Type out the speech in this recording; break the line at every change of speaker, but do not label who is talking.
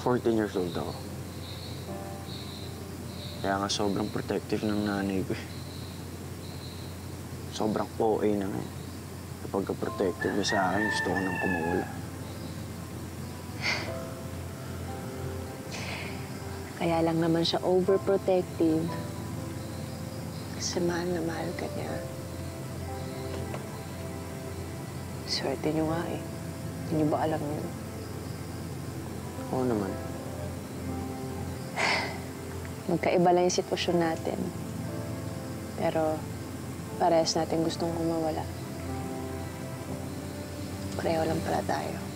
14 years old ako. Kaya nga sobrang protective ng nanay ko eh. Sobrang OA na nga. Kapag ka-protective niya sa akin, gusto ko nang kumawala.
Kaya lang naman siya overprotective. Kasi mahal na mahal ka niya. Swerte niyo nga eh. Hindi niyo ba alam yun?
Oo naman.
Magkaiba lang yung sitwasyon natin. Pero parehas natin gustong kumawala. Pareho lang pala tayo.